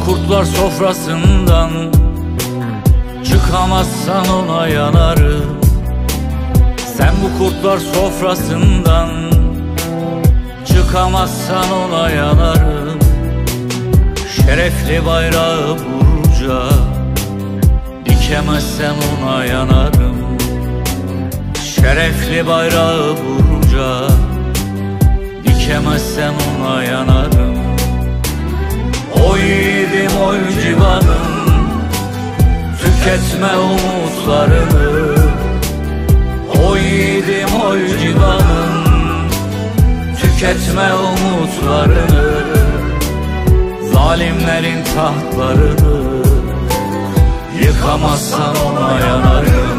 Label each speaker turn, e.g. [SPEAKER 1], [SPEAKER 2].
[SPEAKER 1] bu kurtlar sofrasından çıkamazsan ona yanarım. Sen bu kurtlar sofrasından çıkamazsan ona yanarım. Şerefli bayrağı burca dikemezsen ona yanarım. Şerefli bayrağı burca dikemezsen ona yanarım. Oy yiğidim oy civanım, tüketme umutlarını. Oy yiğidim oy civanım, tüketme umutlarını. Zalimlerin tahtlarını yıkamazsan ona yanarım.